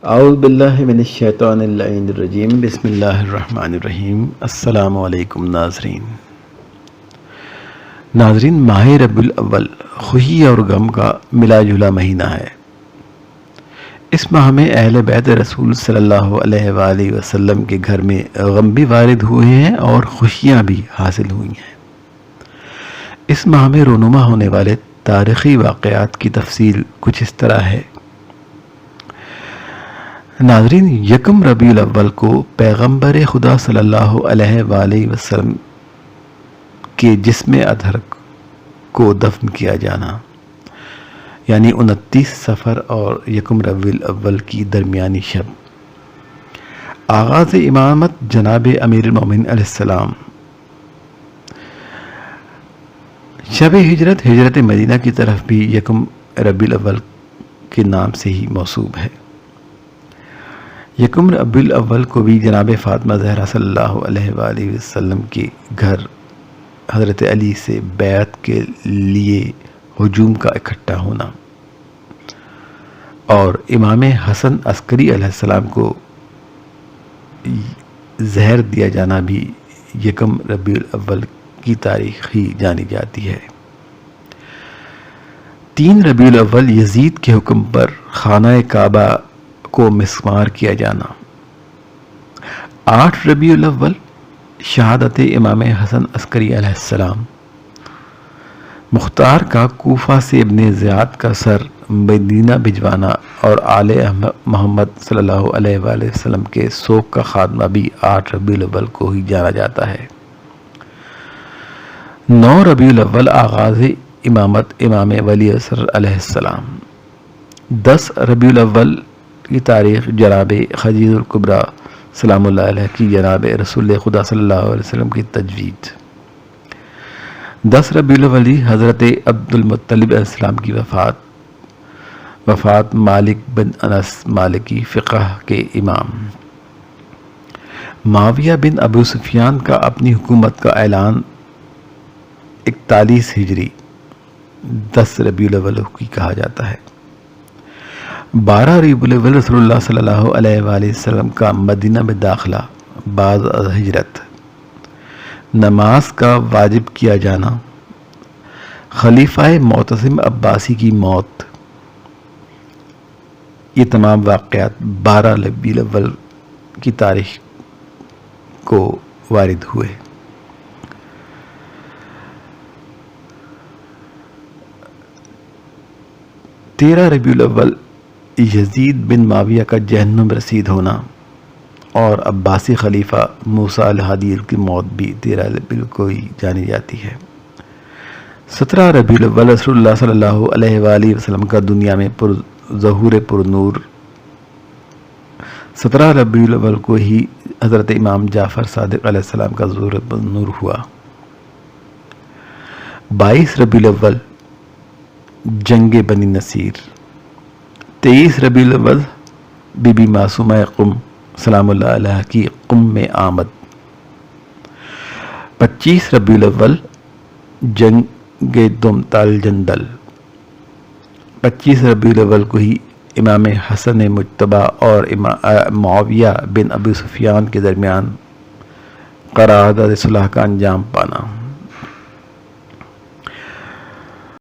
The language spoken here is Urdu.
اعوذ باللہ من الشیطان اللعین الرجیم، بسم اللہ الرحمن الرحیم۔ السلام علیکم ناظرین، ماہ ربیع الاول خوشی اور غم کا ملا جلا مہینہ ہے۔ اس ماہ میں اہل بیت رسول صلی اللہ علیہ وآلہ وسلم کے گھر میں غم بھی وارد ہوئے ہیں اور خوشیاں بھی حاصل ہوئی ہیں۔ اس ماہ میں رونما ہونے والے تاریخی واقعات کی تفصیل کچھ اس طرح ہے۔ ناظرین، یکم ربیع الاول کو پیغمبر خدا صلی اللہ علیہ وآلہ وسلم کے جسم اطہر کو دفن کیا جانا، یعنی 29 صفر اور یکم ربیع الاول کی درمیانی شب، آغاز امامت جناب امیر المومنین علیہ السلام، شب ہجرت مدینہ کی طرف بھی یکم ربیع الاول کے نام سے ہی موسوب ہے۔ یکم ربیع الاول کو بھی جناب فاطمہ زہرا صلی اللہ علیہ وآلہ وسلم کے گھر حضرت علی سے بیعت کے لیے ہجوم کا اکٹھا ہونا اور امام حسن عسکری علیہ السلام کو زہر دیا جانا بھی یکم ربیع الاول کی تاریخ ہی جانی جاتی ہے۔ 3 ربیع الاول یزید کے حکم پر خانہ کعبہ کو مسمار کیا جانا۔ 8 ربیع الاول شہادت امام حسن عسکری علیہ السلام، مختار کا کوفہ سے ابن زیاد کا سر مدینہ بھجوانا اور آل محمد صلی اللہ علیہ وآلہ وسلم کے سوگ کا خاتمہ بھی 8 ربیع الاول کو ہی جانا جاتا ہے۔ 9 ربیع الاول آغاز امامت امام ولی عصر علیہ السلام۔ 10 ربیع الاول کی تاریخ جناب خدیجہ الکبریٰ سلام اللہ علیہ کی جناب رسول خدا صلی اللہ علیہ وسلم کی تجوید۔ 10 ربیع الاول حضرت عبد المطلب علیہ السلام کی وفات مالک بن انس مالکی فقہ کے امام۔ معاویہ بن ابو سفیان کا اپنی حکومت کا اعلان 41 ہجری 10 ربیع الاول کی کہا جاتا ہے۔ 12 ربیع الاول رسول اللہ صلی اللہ علیہ وآلہ وسلم کا مدینہ میں داخلہ بعد از ہجرت، نماز کا واجب کیا جانا، خلیفہ معتصم عباسی کی موت، یہ تمام واقعات 12 ربیع الاول کی تاریخ کو وارد ہوئے۔ 13 ربیع الاول یزید بن معاویہ کا جہنم رسید ہونا اور عباسی خلیفہ موسیٰ الہادی کی موت بھی 13 ربیع کو ہی جانی جاتی ہے۔ 17 ربیع الاول رسول اللہ صلی اللہ علیہ وآلہ وسلم کا دنیا میں ظہور پرنور۔ 17 ربیع الاول کو ہی حضرت امام جعفر صادق علیہ السلام کا ظہور پرنور ہوا۔ 22 ربیع الاول جنگ بنی نصیر۔ 23 ربیع الاول بی بی معصومہ قم سلام اللہ علیہ کی قم میں آمد۔ 25 ربیع الاول جنگ دم تال جندل۔ 25 ربیع الاول کو ہی امام حسن مجتبیٰ اور معاویہ بن ابی سفیان کے درمیان قرارداد صلح کا انجام پانا۔